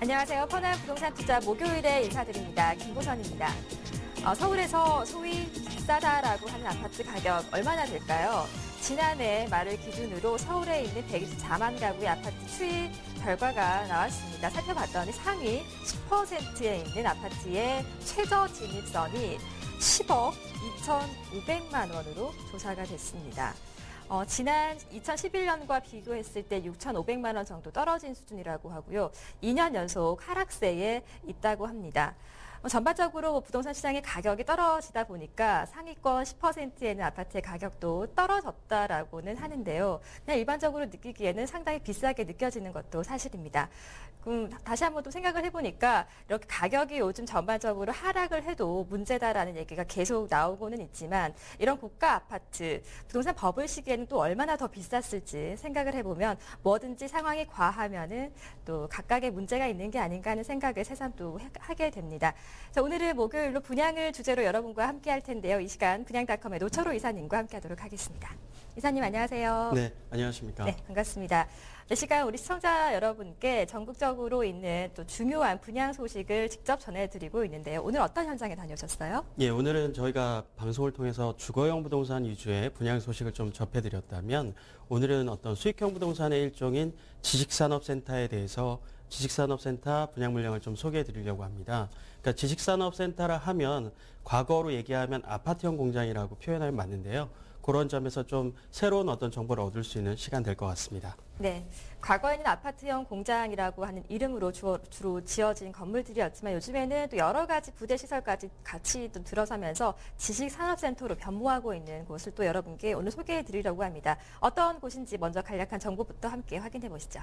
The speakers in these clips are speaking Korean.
안녕하세요. 퍼나은 부동산 투자 목요일에 인사드립니다. 김보선입니다. 서울에서 소위 비싸다라고 하는 아파트 가격 얼마나 될까요? 지난해 말을 기준으로 서울에 있는 124만 가구의 아파트 추이 결과가 나왔습니다. 살펴봤더니 상위 10%에 있는 아파트의 최저 진입선이 10억 2,500만 원으로 조사가 됐습니다. 지난 2011년과 비교했을 때 6,500만 원 정도 떨어진 수준이라고 하고요. 2년 연속 하락세에 있다고 합니다. 전반적으로 부동산 시장의 가격이 떨어지다 보니까 상위권 10%에 있는 아파트의 가격도 떨어졌다라고는 하는데요. 그냥 일반적으로 느끼기에는 상당히 비싸게 느껴지는 것도 사실입니다. 그럼 다시 한번 또 생각을 해보니까 이렇게 가격이 요즘 전반적으로 하락을 해도 문제다라는 얘기가 계속 나오고는 있지만 이런 고가 아파트, 부동산 버블 시기에는 또 얼마나 더 비쌌을지 생각을 해보면 뭐든지 상황이 과하면은 또 각각의 문제가 있는 게 아닌가 하는 생각을 새삼 또 하게 됩니다. 자, 오늘은 목요일로 분양을 주제로 여러분과 함께 할 텐데요. 이 시간 분양닷컴의 노철호 이사님과 함께 하도록 하겠습니다. 이사님 안녕하세요. 네, 안녕하십니까. 네, 반갑습니다. 이 시간 우리 시청자 여러분께 전국적으로 있는 또 중요한 분양 소식을 직접 전해드리고 있는데요. 오늘 어떤 현장에 다녀오셨어요? 예, 오늘은 저희가 방송을 통해서 주거용 부동산 위주의 분양 소식을 좀 접해드렸다면 오늘은 어떤 수익형 부동산의 일종인 지식산업센터에 대해서 지식산업센터 분양 물량을 좀 소개해 드리려고 합니다. 그러니까 지식산업센터라 하면 과거로 얘기하면 아파트형 공장이라고 표현하면 맞는데요. 그런 점에서 좀 새로운 어떤 정보를 얻을 수 있는 시간 될 것 같습니다. 네, 과거에는 아파트형 공장이라고 하는 이름으로 주로 지어진 건물들이었지만 요즘에는 또 여러 가지 부대 시설까지 같이 또 들어서면서 지식산업센터로 변모하고 있는 곳을 또 여러분께 오늘 소개해 드리려고 합니다. 어떤 곳인지 먼저 간략한 정보부터 함께 확인해 보시죠.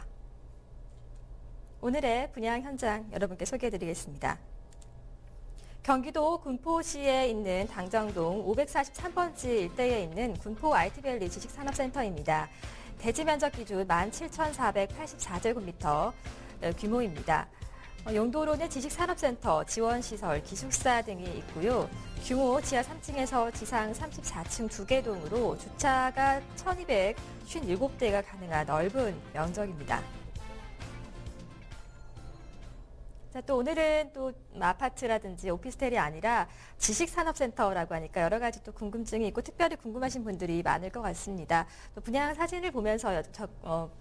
오늘의 분양 현장 여러분께 소개해 드리겠습니다. 경기도 군포시에 있는 당정동 543번지 일대에 있는 군포 IT밸리 지식산업센터입니다. 대지 면적 기준 17,484제곱미터 규모입니다. 용도로는 지식산업센터, 지원시설, 기숙사 등이 있고요. 규모 지하 3층에서 지상 34층 2개 동으로 주차가 1,257대가 가능한 넓은 면적입니다. 자, 또 오늘은 또 아파트라든지 오피스텔이 아니라 지식산업센터라고 하니까 여러 가지 또 궁금증이 있고 특별히 궁금하신 분들이 많을 것 같습니다. 또 분양 사진을 보면서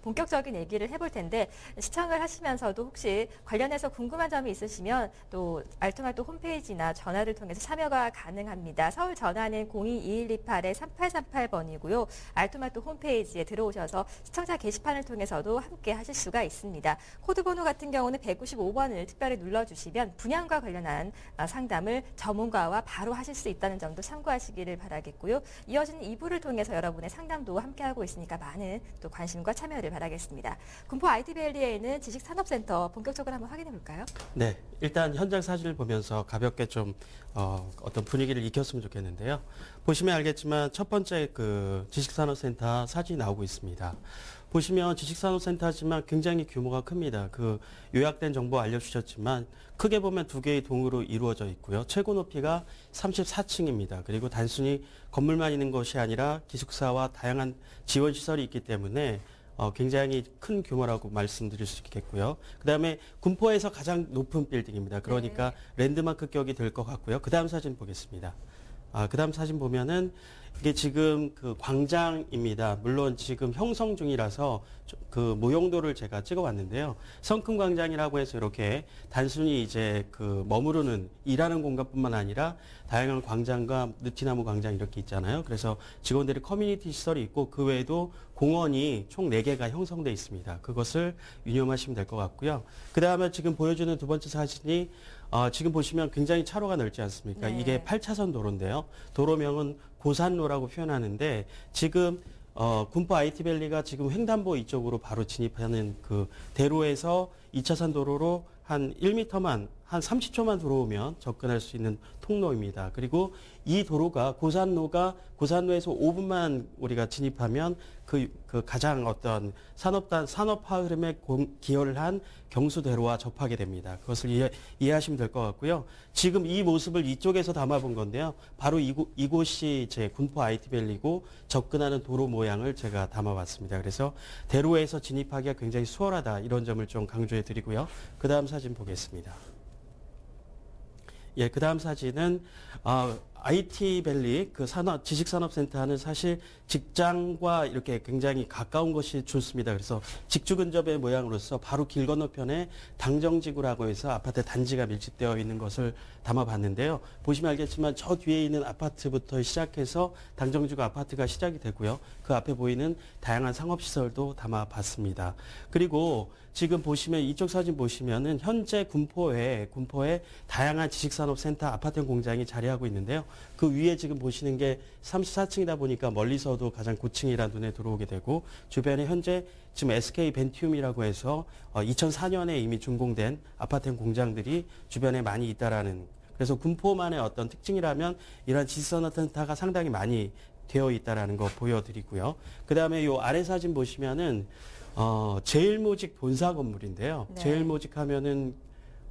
본격적인 얘기를 해볼 텐데 시청을 하시면서도 혹시 관련해서 궁금한 점이 있으시면 또 알토말토 홈페이지나 전화를 통해서 참여가 가능합니다. 서울 전화는 02-2128-3838번이고요. 알토말토 홈페이지에 들어오셔서 시청자 게시판을 통해서도 함께 하실 수가 있습니다. 코드번호 같은 경우는 195번을 특별히 눌러주시면 분양과 관련한 상담을 전문가와 바로 하실 수 있다는 점도 참고하시기를 바라겠고요. 이어지는 2부를 통해서 여러분의 상담도 함께하고 있으니까 많은 또 관심과 참여를 바라겠습니다. 군포 IT밸리에 있는 지식산업센터 본격적으로 한번 확인해 볼까요? 네, 일단 현장 사진을 보면서 가볍게 좀 어떤 분위기를 익혔으면 좋겠는데요. 보시면 알겠지만 첫 번째 그 지식산업센터 사진이 나오고 있습니다. 보시면 지식산업센터지만 굉장히 규모가 큽니다. 그 요약된 정보 알려주셨지만 크게 보면 두 개의 동으로 이루어져 있고요. 최고 높이가 34층입니다. 그리고 단순히 건물만 있는 것이 아니라 기숙사와 다양한 지원시설이 있기 때문에 굉장히 큰 규모라고 말씀드릴 수 있겠고요. 그 다음에 군포에서 가장 높은 빌딩입니다. 그러니까 랜드마크격이 될 것 같고요. 그 다음 사진 보겠습니다. 그 다음 사진 보면은 이게 지금 그 광장입니다. 물론 지금 형성 중이라서 그 모형도를 제가 찍어 왔는데요. 성큼 광장이라고 해서 이렇게 단순히 이제 그 머무르는 일하는 공간뿐만 아니라 다양한 광장과 느티나무 광장 이렇게 있잖아요. 그래서 직원들이 커뮤니티 시설이 있고 그 외에도 공원이 총 4개가 형성돼 있습니다. 그것을 유념하시면 될 것 같고요. 그 다음에 지금 보여주는 두 번째 사진이 지금 보시면 굉장히 차로가 넓지 않습니까? 네. 이게 8차선 도로인데요. 도로명은 고산로라고 표현하는데 지금 군포 IT밸리가 지금 횡단보 이쪽으로 바로 진입하는 그 대로에서 2차선 도로로 한 1m만 한 30초만 들어오면 접근할 수 있는 통로입니다. 그리고 이 도로가 고산로에서 5분만 우리가 진입하면 그 가장 어떤 산업화 흐름에 기여를 한 경수대로와 접하게 됩니다. 그것을 이해하시면 될 것 같고요. 지금 이 모습을 이쪽에서 담아본 건데요. 바로 이곳이 제 군포 IT밸리고 접근하는 도로 모양을 제가 담아봤습니다. 그래서 대로에서 진입하기가 굉장히 수월하다 이런 점을 좀 강조해 드리고요. 그 다음 사진 보겠습니다. 예, 그 다음 사진은 IT밸리 그 지식산업센터는 사실 직장과 이렇게 굉장히 가까운 것이 좋습니다. 그래서 직주 근접의 모양으로서 바로 길 건너편에 당정지구라고 해서 아파트 단지가 밀집되어 있는 것을 담아봤는데요. 보시면 알겠지만 저 뒤에 있는 아파트부터 시작해서 당정지구 아파트가 시작이 되고요. 그 앞에 보이는 다양한 상업시설도 담아봤습니다. 그리고 지금 보시면 이쪽 사진 보시면은 현재 군포에 다양한 지식산업센터 아파트형 공장이 자리하고 있는데요. 그 위에 지금 보시는 게 34층이다 보니까 멀리서도 가장 고층이라 눈에 들어오게 되고 주변에 현재 지금 SK 벤티움이라고 해서 2004년에 이미 준공된 아파트형 공장들이 주변에 많이 있다라는, 그래서 군포만의 어떤 특징이라면 이러한 지식산업센터가 상당히 많이 되어 있다라는 거 보여드리고요. 그 다음에 이 아래 사진 보시면은 제일모직 본사 건물인데요. 네. 제일모직 하면은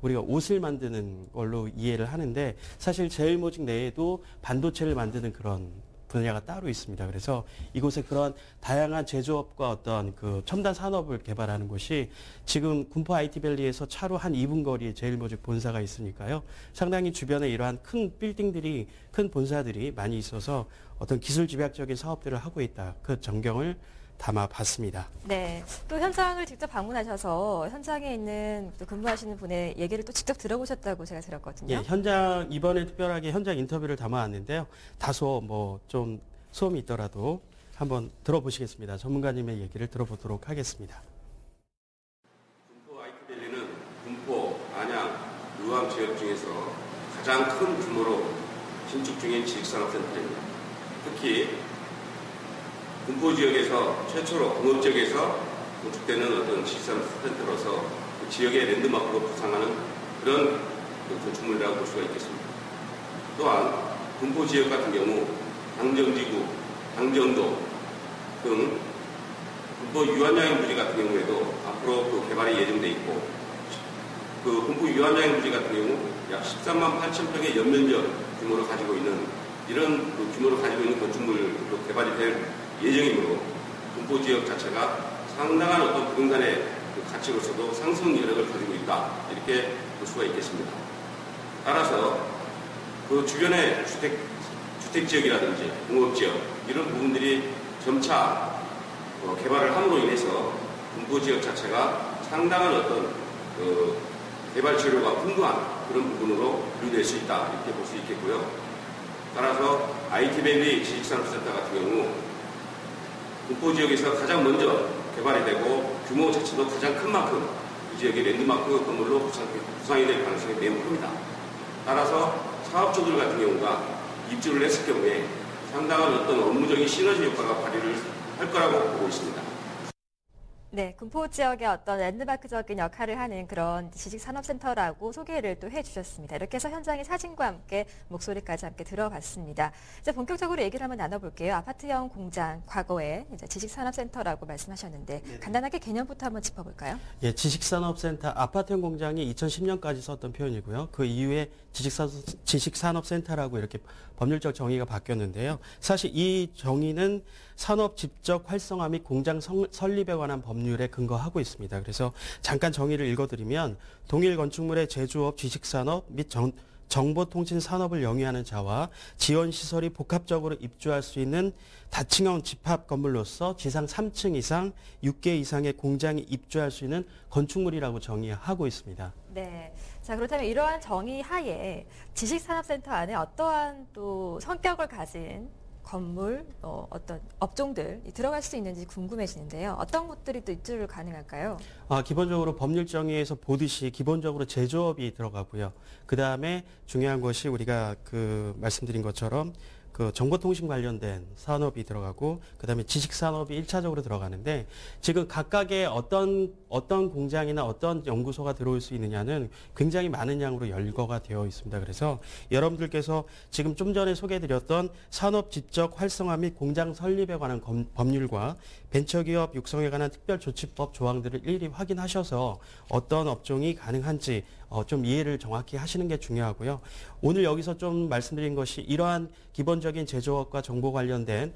우리가 옷을 만드는 걸로 이해를 하는데 사실 제일모직 내에도 반도체를 만드는 그런 분야가 따로 있습니다. 그래서 이곳에 그런 다양한 제조업과 어떤 그 첨단 산업을 개발하는 곳이 지금 군포 IT밸리에서 차로 한 2분 거리에 제일모직 본사가 있으니까요. 상당히 주변에 이러한 큰 빌딩들이, 큰 본사들이 많이 있어서 어떤 기술 집약적인 사업들을 하고 있다. 그 전경을 담아봤습니다. 네, 또 현장을 직접 방문하셔서 현장에 있는 또 근무하시는 분의 얘기를 또 직접 들어보셨다고 제가 들었거든요. 예, 현장 이번에 특별하게 현장 인터뷰를 담아왔는데요. 다소 뭐 좀 소음이 있더라도 한번 들어보시겠습니다. 전문가님의 얘기를 들어보도록 하겠습니다. 군포 IT밸리는 군포, 안양, 의왕 지역 중에서 가장 큰 규모로 신축 중인 지식산업센터입니다. 특히 군포 지역에서 최초로 공업 지역에서 건축되는 어떤 지식산업센터로서 그 지역의 랜드마크로 부상하는 그런 건축물이라고 볼 수가 있겠습니다. 또한 군포 지역 같은 경우 당정지구, 당정도 등 군포 유한양행 부지 같은 경우에도 앞으로 그 개발이 예정돼 있고, 그 군포 유한양행 부지 같은 경우 약 13만 8천 평의 연면적 규모를 가지고 있는 이런 그 규모를 가지고 있는 건축물로 개발이 될 예정이므로 군포 지역 자체가 상당한 어떤 부동산의 그 가치로서도 상승 여력을 가지고 있다, 이렇게 볼 수가 있겠습니다. 따라서 그 주변의 주택 지역이라든지 공업 지역 이런 부분들이 점차 개발을 함으로 인해서 군포 지역 자체가 상당한 어떤 그 개발 재료가 풍부한 그런 부분으로 분류될 수 있다, 이렇게 볼 수 있겠고요. 따라서 IT밸리 지식산업센터 같은 경우 군포 지역에서 가장 먼저 개발이 되고 규모 자체도 가장 큰 만큼 이 지역의 랜드마크 건물로 구상이 될 가능성이 매우 큽니다. 따라서 사업주들 같은 경우가 입주를 했을 경우에 상당한 어떤 업무적인 시너지 효과가 발휘를 할 거라고 보고 있습니다. 네, 군포 지역의 어떤 랜드마크적인 역할을 하는 그런 지식산업센터라고 소개를 또 해주셨습니다. 이렇게 해서 현장의 사진과 함께 목소리까지 함께 들어봤습니다. 이제 본격적으로 얘기를 한번 나눠볼게요. 아파트형 공장, 과거에 이제 지식산업센터라고 말씀하셨는데 간단하게 개념부터 한번 짚어볼까요? 예, 지식산업센터 아파트형 공장이 2010년까지 썼던 표현이고요. 그 이후에 지식산업센터라고 이렇게 법률적 정의가 바뀌었는데요. 사실 이 정의는 산업 집적 활성화 및 공장 설립에 관한 법률에 근거하고 있습니다. 그래서 잠깐 정의를 읽어드리면 동일 건축물의 제조업, 지식산업 및 정보통신 산업을 영위하는 자와 지원시설이 복합적으로 입주할 수 있는 다층형 집합 건물로서 지상 3층 이상 6개 이상의 공장이 입주할 수 있는 건축물이라고 정의하고 있습니다. 네. 자, 그렇다면 이러한 정의 하에 지식산업센터 안에 어떠한 또 성격을 가진 건물, 어떤 업종들이 들어갈 수 있는지 궁금해지는데요. 어떤 것들이 또 입주를 가능할까요? 기본적으로 법률 정의에서 보듯이 기본적으로 제조업이 들어가고요. 그 다음에 중요한 것이 우리가 말씀드린 것처럼 그 정보통신 관련된 산업이 들어가고 그다음에 지식산업이 1차적으로 들어가는데 지금 각각의 어떤 공장이나 어떤 연구소가 들어올 수 있느냐는 굉장히 많은 양으로 열거가 되어 있습니다. 그래서 여러분들께서 지금 좀 전에 소개해드렸던 산업 지적 활성화 및 공장 설립에 관한 법률과 벤처기업 육성에 관한 특별조치법 조항들을 일일이 확인하셔서 어떤 업종이 가능한지 좀 이해를 정확히 하시는 게 중요하고요. 오늘 여기서 좀 말씀드린 것이 이러한 기본적인 제조업과 정보 관련된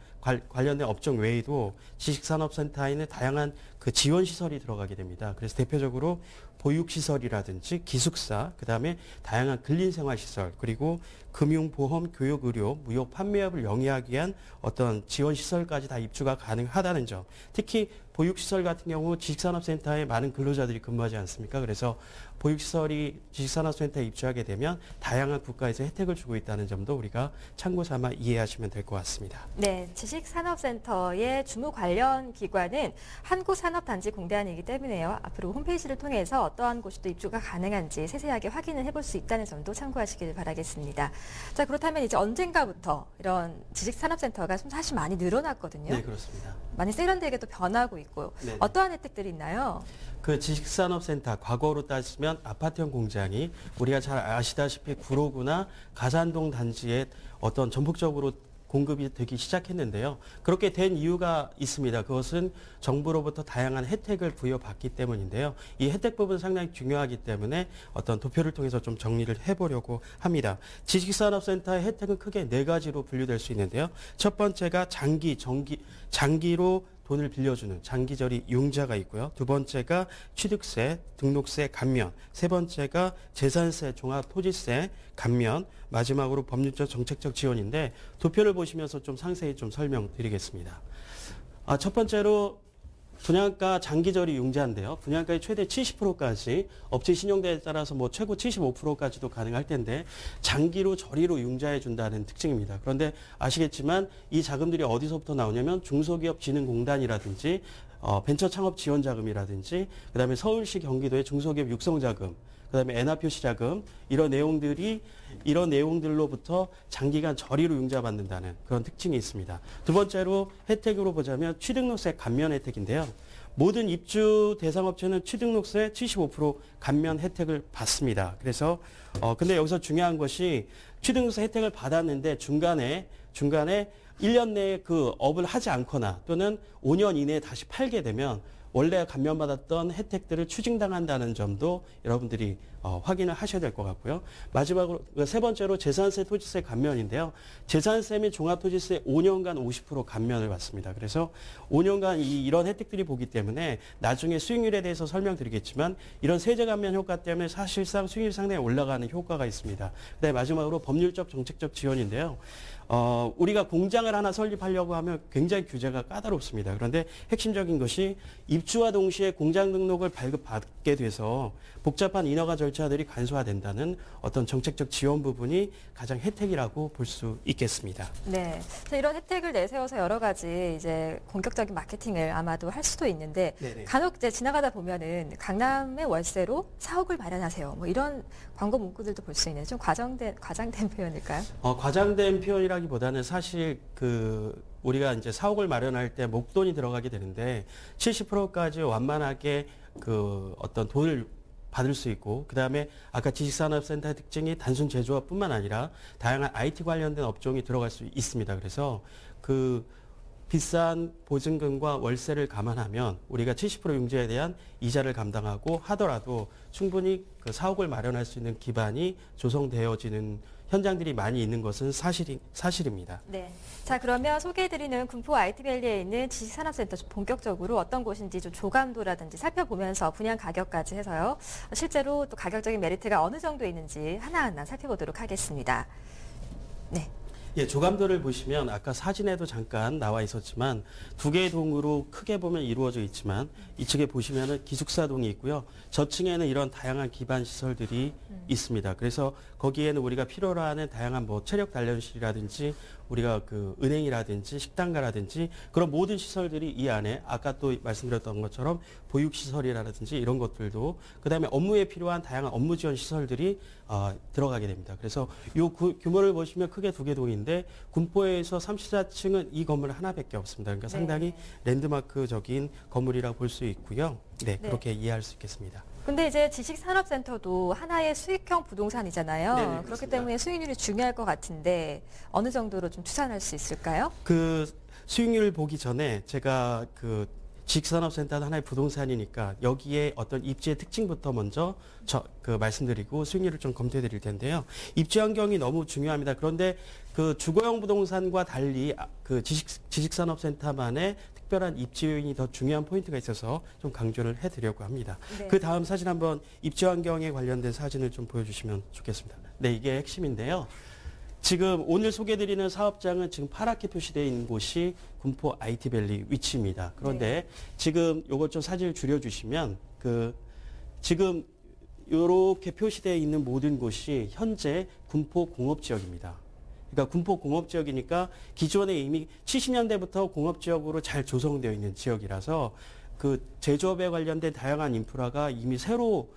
업종 외에도 지식산업센터에는 다양한 그 지원 시설이 들어가게 됩니다. 그래서 대표적으로 보육시설이라든지 기숙사, 그다음에 다양한 근린생활시설, 그리고 금융, 보험, 교육, 의료, 무역, 판매업을 영위하기 위한 어떤 지원시설까지 다 입주가 가능하다는 점. 특히 보육시설 같은 경우 지식산업센터에 많은 근로자들이 근무하지 않습니까? 그래서 보육시설이 지식산업센터에 입주하게 되면 다양한 국가에서 혜택을 주고 있다는 점도 우리가 참고 삼아 이해하시면 될 것 같습니다. 네, 지식산업센터의 주무 관련 기관은 한국산업단지공단이기 때문에요. 앞으로 홈페이지를 통해서 어떠한 곳이 또 입주가 가능한지 세세하게 확인을 해볼 수 있다는 점도 참고하시길 바라겠습니다. 자, 그렇다면 이제 언젠가부터 이런 지식산업센터가 좀 사실 많이 늘어났거든요. 네, 그렇습니다. 많이 세련되게 또 변하고 있고요. 네네. 어떠한 혜택들이 있나요? 그 지식산업센터, 과거로 따지면 아파트형 공장이 우리가 잘 아시다시피 구로구나 가산동 단지에 어떤 전폭적으로 공급이 되기 시작했는데요. 그렇게 된 이유가 있습니다. 그것은 정부로부터 다양한 혜택을 부여받기 때문인데요. 이 혜택 부분 상당히 중요하기 때문에 어떤 도표를 통해서 좀 정리를 해보려고 합니다. 지식산업센터의 혜택은 크게 4가지로 분류될 수 있는데요. 첫 번째가 장기로 돈을 빌려주는 장기저리 융자가 있고요. 두 번째가 취득세, 등록세 감면, 세 번째가 재산세, 종합토지세 감면, 마지막으로 법률적 정책적 지원인데 도표를 보시면서 좀 상세히 좀 설명드리겠습니다. 첫 번째로 분양가 장기저리 융자인데요. 분양가의 최대 70%까지 업체 신용도에 따라서 뭐 최고 75%까지도 가능할 텐데 장기로 저리로 융자해 준다는 특징입니다. 그런데 아시겠지만 이 자금들이 어디서부터 나오냐면 중소기업진흥공단이라든지 벤처 창업 지원 자금이라든지 그다음에 서울시 경기도의 중소기업 육성 자금, 그다음에 엔화표시 자금 이런 내용들로부터 장기간 저리로 융자받는다는 그런 특징이 있습니다. 두 번째로 혜택으로 보자면 취등록세 감면 혜택인데요. 모든 입주 대상 업체는 취등록세 75% 감면 혜택을 받습니다. 그래서 근데 여기서 중요한 것이 취등록세 혜택을 받았는데 중간에 1년 내에 그 업을 하지 않거나 또는 5년 이내에 다시 팔게 되면 원래 감면받았던 혜택들을 추징당한다는 점도 여러분들이 확인을 하셔야 될 것 같고요. 마지막으로 세 번째로 재산세, 토지세 감면인데요. 재산세 및 종합토지세 5년간 50% 감면을 받습니다. 그래서 5년간 이런 혜택들이 보기 때문에 나중에 수익률에 대해서 설명드리겠지만 이런 세제 감면 효과 때문에 사실상 수익률이 상당히 올라가는 효과가 있습니다. 그다음에 마지막으로 법률적 정책적 지원인데요. 우리가 공장을 하나 설립하려고 하면 굉장히 규제가 까다롭습니다. 그런데 핵심적인 것이 입주와 동시에 공장 등록을 발급받게 돼서 복잡한 인허가 절차들이 간소화된다는 어떤 정책적 지원 부분이 가장 혜택이라고 볼 수 있겠습니다. 네. 이런 혜택을 내세워서 여러 가지 이제 본격적인 마케팅을 아마도 할 수도 있는데 네네. 간혹 이제 지나가다 보면은 강남의 월세로 사옥을 마련하세요. 뭐 이런 광고 문구들도 볼 수 있는 좀 과장된 표현일까요? 과장된 표현이라기보다는 사실 우리가 이제 사옥을 마련할 때 목돈이 들어가게 되는데 70%까지 완만하게 어떤 돈을 받을 수 있고 그다음에 아까 지식산업센터의 특징이 단순 제조업뿐만 아니라 다양한 IT 관련된 업종이 들어갈 수 있습니다. 그래서 비싼 보증금과 월세를 감안하면 우리가 70% 융자에 대한 이자를 감당하고 하더라도 충분히 사옥을 마련할 수 있는 기반이 조성되어지는 현장들이 많이 있는 것은 사실입니다. 네. 자, 그러면 소개해드리는 군포 IT밸리에 있는 지식산업센터 본격적으로 어떤 곳인지 좀 조감도라든지 살펴보면서 분양 가격까지 해서요. 실제로 또 가격적인 메리트가 어느 정도 있는지 하나하나 살펴보도록 하겠습니다. 네. 예, 조감도를 보시면 아까 사진에도 잠깐 나와 있었지만 두 개의 동으로 크게 보면 이루어져 있지만 이쪽에 보시면은 기숙사동이 있고요. 저층에는 이런 다양한 기반 시설들이 있습니다. 그래서 거기에는 우리가 필요로 하는 다양한 체력 단련실이라든지 우리가 은행이라든지 식당가라든지 그런 모든 시설들이 이 안에 아까 또 말씀드렸던 것처럼 보육시설이라든지 이런 것들도 그다음에 업무에 필요한 다양한 업무 지원 시설들이 들어가게 됩니다. 그래서 이 규모를 보시면 크게 두 개 동인데 군포에서 34층은 이 건물 하나밖에 없습니다. 그러니까 상당히 랜드마크적인 건물이라고 볼 수 있고요. 네, 그렇게 이해할 수 있겠습니다. 근데 이제 지식산업센터도 하나의 수익형 부동산이잖아요. 네네, 그렇기 그렇습니다. 때문에 수익률이 중요할 것 같은데 어느 정도로 좀 추산할 수 있을까요? 수익률을 보기 전에 제가 지식산업센터는 하나의 부동산이니까 여기에 어떤 입지의 특징부터 먼저 말씀드리고 수익률을 좀 검토해 드릴 텐데요. 입지 환경이 너무 중요합니다. 그런데 그 주거용 부동산과 달리 그 지식산업센터만의 특별한 입지 요인이 더 중요한 포인트가 있어서 좀 강조를 해드리려고 합니다. 네. 그 다음 사진 한번 입지 환경에 관련된 사진을 좀 보여주시면 좋겠습니다. 네, 이게 핵심인데요. 지금 오늘 소개해드리는 사업장은 지금 파랗게 표시되어 있는 곳이 군포 IT밸리 위치입니다. 그런데 지금 요것 좀 사진을 줄여주시면 지금 이렇게 표시되어 있는 모든 곳이 현재 군포 공업지역입니다. 그러니까 군포 공업지역이니까 기존에 이미 70년대부터 공업지역으로 잘 조성되어 있는 지역이라서 그 제조업에 관련된 다양한 인프라가 이미 새로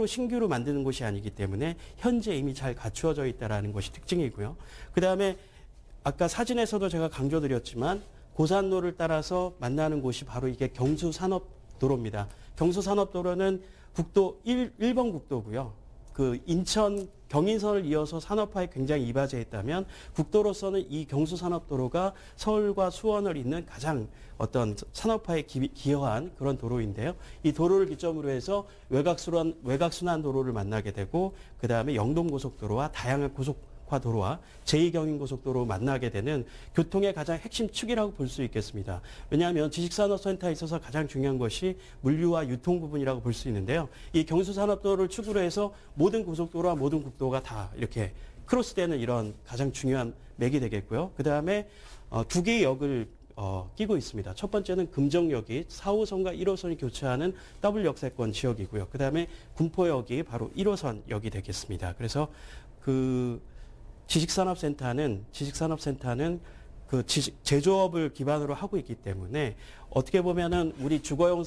신규로 만드는 곳이 아니기 때문에 현재 이미 잘 갖추어져 있다는 것이 특징이고요. 그다음에 아까 사진에서도 제가 강조드렸지만 고산로를 따라서 만나는 곳이 바로 이게 경수산업도로입니다. 경수산업도로는 국도 1번 국도고요. 그 인천 경인선을 이어서 산업화에 굉장히 이바지해 있다면 국도로서는 이 경수산업도로가 서울과 수원을 잇는 가장 어떤 산업화에 기여한 그런 도로인데요. 이 도로를 기점으로 해서 외곽순환 도로를 만나게 되고 그 다음에 영동고속도로와 다양한 고속화도로와 제2경인고속도로 만나게 되는 교통의 가장 핵심 축이라고 볼 수 있겠습니다. 왜냐하면 지식산업센터에 있어서 가장 중요한 것이 물류와 유통 부분이라고 볼 수 있는데요. 이 경수산업도로를 축으로 해서 모든 고속도로와 모든 국도가 다 이렇게 크로스되는 이런 가장 중요한 맥이 되겠고요. 그 다음에 두 개의 역을 끼고 있습니다. 첫 번째는 금정역이 4호선과 1호선이 교차하는 더블 역세권 지역이고요. 그 다음에 군포역이 바로 1호선 역이 되겠습니다. 그래서 지식산업센터는 제조업을 기반으로 하고 있기 때문에 어떻게 보면은 우리 주거용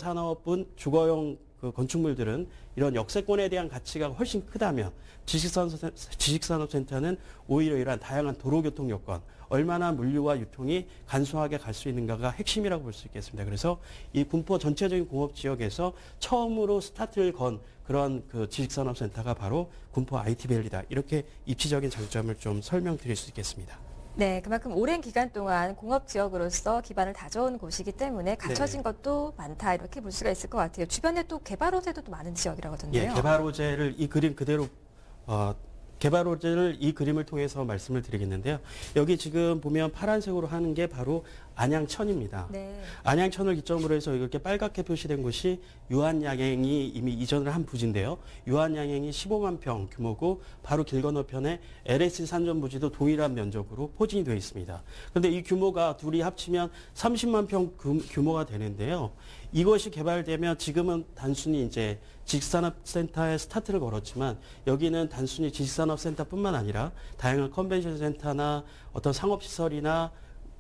그 건축물들은 이런 역세권에 대한 가치가 훨씬 크다면 지식산업센터는 오히려 이러한 다양한 도로교통 여건, 얼마나 물류와 유통이 간소하게 갈 수 있는가가 핵심이라고 볼 수 있겠습니다. 그래서 이 군포 전체적인 공업지역에서 처음으로 스타트를 건 그런 그 지식산업센터가 바로 군포 IT밸리다. 이렇게 입지적인 장점을 좀 설명드릴 수 있겠습니다. 네, 그만큼 오랜 기간 동안 공업지역으로서 기반을 다져온 곳이기 때문에 갖춰진 것도 많다 이렇게 볼 수가 있을 것 같아요. 주변에 또 개발 호재도 또 많은 지역이라고 하던데요. 예, 개발 호재를 이 그림 그대로 개발 호재를 이 그림을 통해서 말씀을 드리겠는데요. 여기 지금 보면 파란색으로 하는 게 바로 안양천입니다. 네. 안양천을 기점으로 해서 이렇게 빨갛게 표시된 곳이 유한양행이 이미 이전을 한 부지인데요. 유한양행이 15만 평 규모고 바로 길 건너편에 LSC 산전부지도 동일한 면적으로 포진이 되어 있습니다. 그런데 이 규모가 둘이 합치면 30만 평 규모가 되는데요. 이것이 개발되면 지금은 단순히 이제 지식산업센터에 스타트를 걸었지만 여기는 단순히 지식산업센터뿐만 아니라 다양한 컨벤션 센터나 어떤 상업시설이나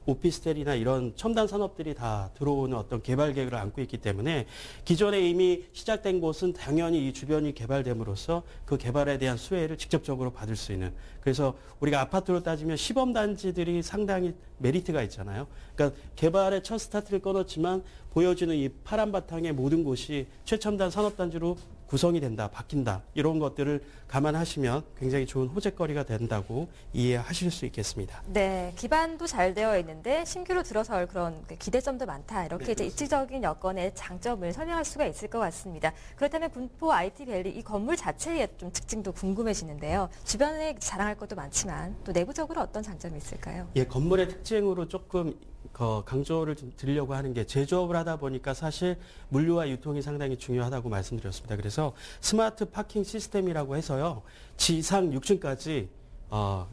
오피스텔이나 이런 첨단 산업들이 다 들어오는 어떤 개발 계획을 안고 있기 때문에 기존에 이미 시작된 곳은 당연히 이 주변이 개발됨으로써 그 개발에 대한 수혜를 직접적으로 받을 수 있는, 그래서 우리가 아파트로 따지면 시범단지들이 상당히 메리트가 있잖아요. 그러니까 개발의 첫 스타트를 끊었지만 보여주는 이 파란 바탕의 모든 곳이 최첨단 산업단지로 구성이 된다, 바뀐다, 이런 것들을 감안하시면 굉장히 좋은 호재거리가 된다고 이해하실 수 있겠습니다. 네, 기반도 잘 되어 있는데 신규로 들어설 그런 기대점도 많다. 이렇게 네, 이제 입지적인 여건의 장점을 설명할 수가 있을 것 같습니다. 그렇다면 군포 IT밸리 이 건물 자체의 좀 특징도 궁금해지는데요. 주변에 자랑할 것도 많지만 또 내부적으로 어떤 장점이 있을까요? 예, 건물의 특징으로 조금 강조를 좀 드리려고 하는 게 제조업을 하다 보니까 사실 물류와 유통이 상당히 중요하다고 말씀드렸습니다. 그래서 스마트 파킹 시스템이라고 해서요, 지상 6층까지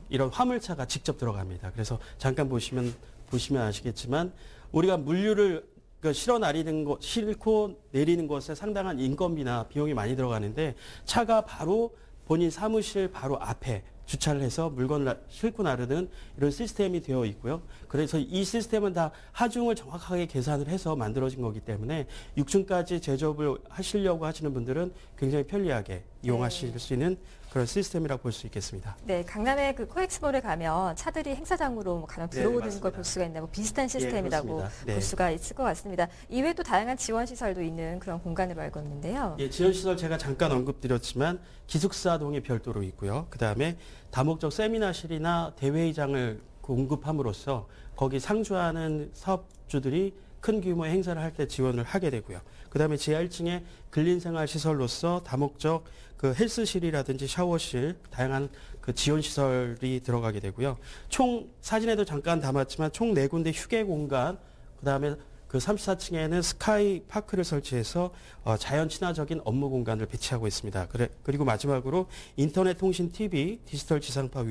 이런 화물차가 직접 들어갑니다. 그래서 잠깐 보시면 아시겠지만 우리가 물류를 싣고 내리는 것에 상당한 인건비나 비용이 많이 들어가는데 차가 바로 본인 사무실 바로 앞에 주차를 해서 물건을 싣고 나르는 이런 시스템이 되어 있고요. 그래서 이 시스템은 다 하중을 정확하게 계산을 해서 만들어진 거기 때문에 6층까지 제조업을 하시려고 하시는 분들은 굉장히 편리하게 이용하실 수 있는 그런 시스템이라고 볼 수 있겠습니다. 네, 강남의 그 코엑스몰에 가면 차들이 행사장으로 가면 들어오는 걸 볼 수가 있는데 비슷한 시스템이라고 볼 수가 있을 것 같습니다. 이외에도 다양한 지원 시설도 있는 그런 공간으로 알고 있는데요. 예, 지원 시설 제가 잠깐 언급드렸지만 기숙사동이 별도로 있고요. 그 다음에 다목적 세미나실이나 대회의장을 공급함으로써 거기 상주하는 사업주들이 큰 규모의 행사를 할 때 지원을 하게 되고요. 그다음에 지하 1층에 근린생활 시설로서 다목적 그 헬스실이라든지 샤워실, 다양한 그 지원 시설이 들어가게 되고요. 총 사진에도 잠깐 담았지만 총 4군데 휴게 공간, 그다음에 그 34층에는 스카이 파크를 설치해서 자연 친화적인 업무 공간을 배치하고 있습니다. 그리고 마지막으로 인터넷 통신 TV, 디지털 지상파,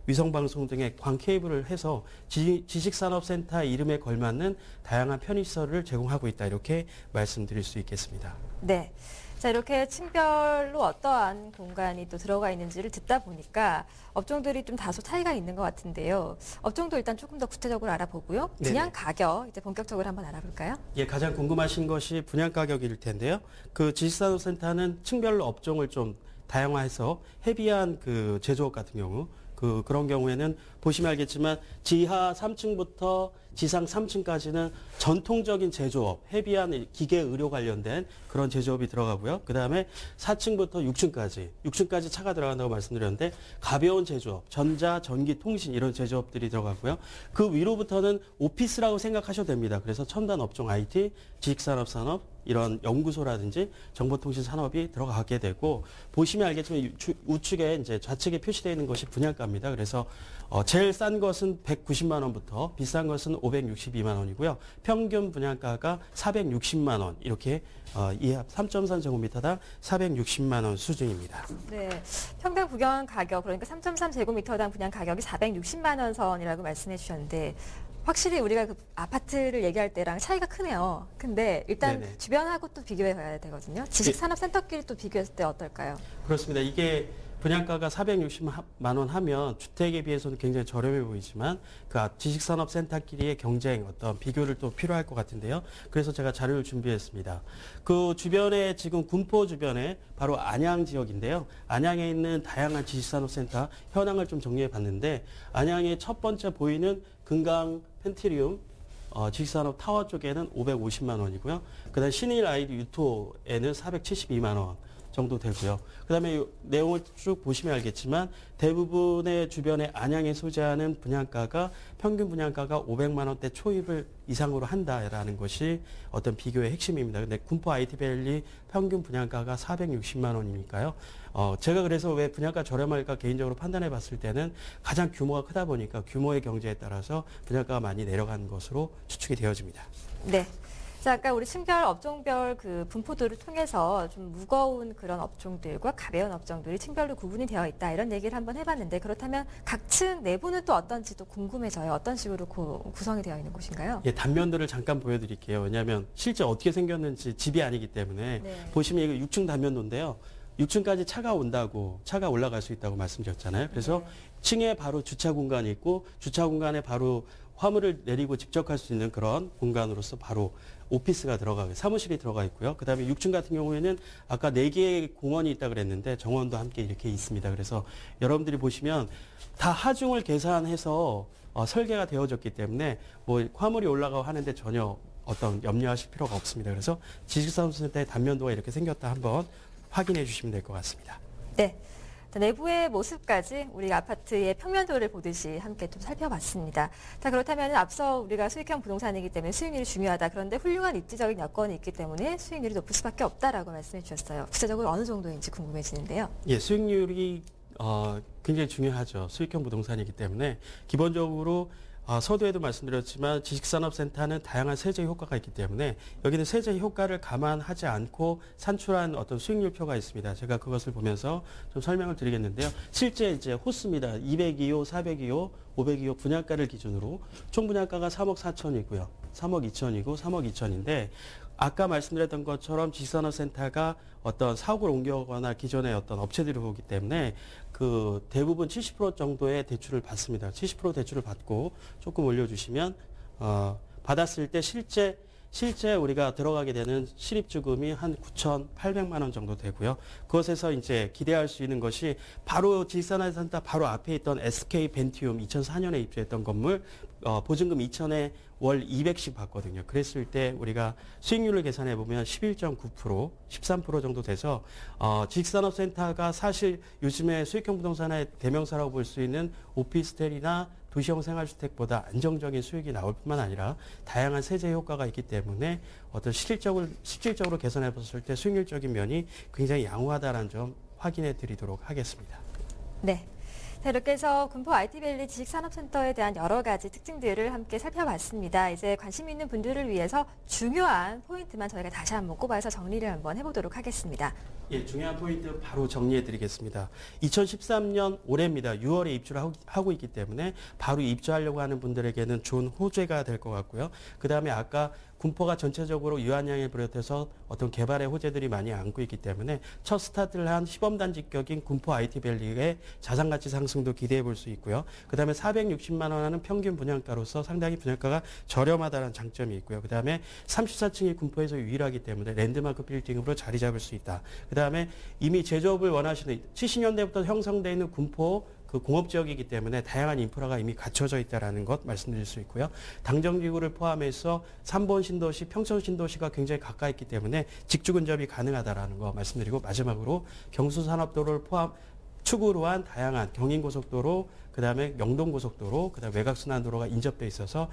위성방송 등의 광 케이블을 해서 지식산업센터 이름에 걸맞는 다양한 편의시설을 제공하고 있다. 이렇게 말씀드릴 수 있겠습니다. 네. 자, 이렇게 층별로 어떠한 공간이 또 들어가 있는지를 듣다 보니까 업종들이 좀 다소 차이가 있는 것 같은데요. 업종도 일단 조금 더 구체적으로 알아보고요. 분양 네네. 가격 이제 본격적으로 한번 알아볼까요? 예, 가장 궁금하신 것이 분양 가격일 텐데요. 그 지식산업센터는 층별로 업종을 좀 다양화해서 헤비한 그 제조업 같은 경우 그런 경우에는 보시면 알겠지만 지하 3층부터 지상 3층까지는 전통적인 제조업, 헤비한 기계 의료 관련된 그런 제조업이 들어가고요. 그다음에 4층부터 6층까지 차가 들어간다고 말씀드렸는데 가벼운 제조업, 전자, 전기, 통신 이런 제조업들이 들어가고요. 그 위로부터는 오피스라고 생각하셔도 됩니다. 그래서 첨단 업종 IT, 지식산업 이런 연구소라든지 정보통신 산업이 들어가게 되고 보시면 알겠지만 우측에 이제 좌측에 표시되어 있는 것이 분양가입니다. 그래서 제일 싼 것은 190만 원부터 비싼 것은 562만 원이고요. 평균 분양가가 460만 원 이렇게 3.3제곱미터당 460만 원 수준입니다. 네. 평당 분양 가격 그러니까 3.3제곱미터당 분양 가격이 460만 원 선이라고 말씀해 주셨는데 확실히 우리가 그 아파트를 얘기할 때랑 차이가 크네요. 근데 일단 네네. 주변하고 또 비교해 봐야 되거든요. 지식산업센터끼리 또 비교했을 때 어떨까요? 그렇습니다. 이게 분양가가 460만 원 하면 주택에 비해서는 굉장히 저렴해 보이지만 그 지식산업센터끼리의 경쟁 어떤 비교를 또 필요할 것 같은데요. 그래서 제가 자료를 준비했습니다. 그 주변에 지금 군포 주변에 바로 안양 지역인데요. 안양에 있는 다양한 지식산업센터 현황을 좀 정리해 봤는데 안양의 첫 번째 보이는 금강 펜트리움 지식산업 타워 쪽에는 550만 원이고요. 그다음 신일 아이디 유토에는 472만 원. 정도 되고요. 그다음에 내용을 쭉 보시면 알겠지만 대부분의 주변에 안양에 소재하는 분양가가 평균 분양가가 500만 원대 초입을 이상으로 한다라는 것이 어떤 비교의 핵심입니다. 근데 군포 IT밸리 평균 분양가가 460만 원이니까요. 제가 그래서 왜 분양가 저렴할까 개인적으로 판단해 봤을 때는 가장 규모가 크다 보니까 규모의 경제에 따라서 분양가가 많이 내려간 것으로 추측이 되어집니다. 네. 자, 아까 우리 층별, 업종별 그 분포도를 통해서 좀 무거운 그런 업종들과 가벼운 업종들이 층별로 구분이 되어 있다. 이런 얘기를 한번 해봤는데 그렇다면 각 층 내부는 또 어떤지도 궁금해져요. 어떤 식으로 구성이 되어 있는 곳인가요? 예, 단면들을 잠깐 보여드릴게요. 왜냐하면 실제 어떻게 생겼는지 집이 아니기 때문에 네. 보시면 이거 6층 단면도인데요. 6층까지 차가 올라갈 수 있다고 말씀드렸잖아요. 그래서 네. 층에 바로 주차 공간이 있고 주차 공간에 바로 화물을 내리고 집적할 수 있는 그런 공간으로서 바로 오피스가 사무실이 들어가 있고요. 그다음에 6층 같은 경우에는 아까 4개의 공원이 있다 그랬는데 정원도 함께 이렇게 있습니다. 그래서 여러분들이 보시면 다 하중을 계산해서 설계가 되어졌기 때문에 뭐 화물이 올라가고 하는데 전혀 어떤 염려하실 필요가 없습니다. 그래서 지식산업센터의 단면도가 이렇게 생겼다 한번 확인해 주시면 될 것 같습니다. 네. 자, 내부의 모습까지 우리 아파트의 평면도를 보듯이 함께 좀 살펴봤습니다. 자, 그렇다면 앞서 우리가 수익형 부동산이기 때문에 수익률이 중요하다. 그런데 훌륭한 입지적인 여건이 있기 때문에 수익률이 높을 수밖에 없다라고 말씀해 주셨어요. 구체적으로 어느 정도인지 궁금해지는데요. 예, 수익률이 굉장히 중요하죠. 수익형 부동산이기 때문에 기본적으로 서두에도 말씀드렸지만 지식산업센터는 다양한 세제 효과가 있기 때문에 여기는 세제 효과를 감안하지 않고 산출한 어떤 수익률표가 있습니다. 제가 그것을 보면서 좀 설명을 드리겠는데요. 실제 이제 호수입니다. 202호, 402호, 502호 분양가를 기준으로 총 분양가가 3억 4천이고요. 3억 2천이고 3억 2천인데 아까 말씀드렸던 것처럼 지식산업센터가 어떤 사옥을 옮겨가거나 기존의 어떤 업체들이 오기 때문에 그 대부분 70% 정도의 대출을 받습니다. 70% 대출을 받고 조금 올려주시면 받았을 때 실제 우리가 들어가게 되는 실입주금이 한 9,800만 원 정도 되고요. 그것에서 이제 기대할 수 있는 것이 바로 지식산업센터 바로 앞에 있던 SK 벤티움 2004년에 입주했던 건물 보증금 2천에 월 200씩 받거든요. 그랬을 때 우리가 수익률을 계산해 보면 11.9%, 13% 정도 돼서 지식산업센터가 사실 요즘에 수익형 부동산의 대명사라고 볼 수 있는 오피스텔이나 도시형 생활주택보다 안정적인 수익이 나올 뿐만 아니라 다양한 세제 효과가 있기 때문에 어떤 실질적으로 계산해 봤을 때 수익률적인 면이 굉장히 양호하다는 점 확인해 드리도록 하겠습니다. 네. 자, 이렇게 해서 군포 IT밸리 지식산업센터에 대한 여러 가지 특징들을 함께 살펴봤습니다. 이제 관심 있는 분들을 위해서 중요한 포인트만 저희가 다시 한번 꼽아서 정리를 한번 해보도록 하겠습니다. 예, 중요한 포인트 바로 정리해 드리겠습니다. 2013년 올해입니다. 6월에 입주를 하고 있기 때문에 바로 입주하려고 하는 분들에게는 좋은 호재가 될 것 같고요. 그 다음에 아까 군포가 전체적으로 유한양을 비롯해서 어떤 개발의 호재들이 많이 안고 있기 때문에 첫 스타트를 한 시범단지격인 군포 IT밸리의 자산가치 상승도 기대해 볼 수 있고요. 그 다음에 460만 원 하는 평균 분양가로서 상당히 분양가가 저렴하다는 장점이 있고요. 그 다음에 34층이 군포에서 유일하기 때문에 랜드마크 빌딩으로 자리 잡을 수 있다. 그 다음에 이미 제조업을 원하시는 70년대부터 형성되어 있는 군포 그 공업지역이기 때문에 다양한 인프라가 이미 갖춰져 있다는 것 말씀드릴 수 있고요. 당정지구를 포함해서 3번 신도시, 평촌 신도시가 굉장히 가까이 있기 때문에 직주 근접이 가능하다는 거 말씀드리고 마지막으로 경수산업도로를 축으로 한 다양한 경인고속도로, 그다음에 영동고속도로, 그다음에 외곽순환도로가 인접돼 있어서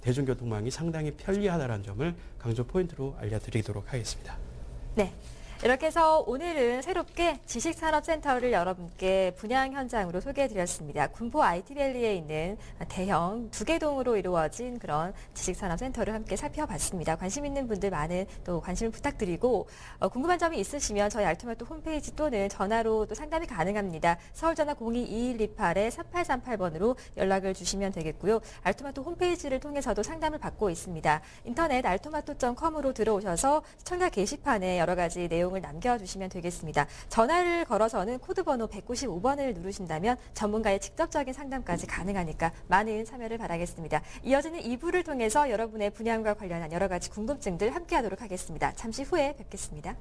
대중교통망이 상당히 편리하다는 점을 강조 포인트로 알려드리도록 하겠습니다. 네. 이렇게 해서 오늘은 새롭게 지식산업센터를 여러분께 분양 현장으로 소개해드렸습니다. 군포 IT밸리에 있는 대형 2개 동으로 이루어진 그런 지식산업센터를 함께 살펴봤습니다. 관심 있는 분들 많은 또 관심을 부탁드리고 궁금한 점이 있으시면 저희 알토마토 홈페이지 또는 전화로 또 상담이 가능합니다. 서울전화 02-2128-3838번으로 연락을 주시면 되겠고요. 알토마토 홈페이지를 통해서도 상담을 받고 있습니다. 인터넷 알토마토.com으로 들어오셔서 시청자 게시판에 여러 가지 내용을 남겨주시면 되겠습니다. 전화를 걸어서는 코드번호 195번을 누르신다면 전문가의 직접적인 상담까지 가능하니까 많은 참여를 바라겠습니다. 이어지는 2부를 통해서 여러분의 분양과 관련한 여러 가지 궁금증들 함께하도록 하겠습니다. 잠시 후에 뵙겠습니다.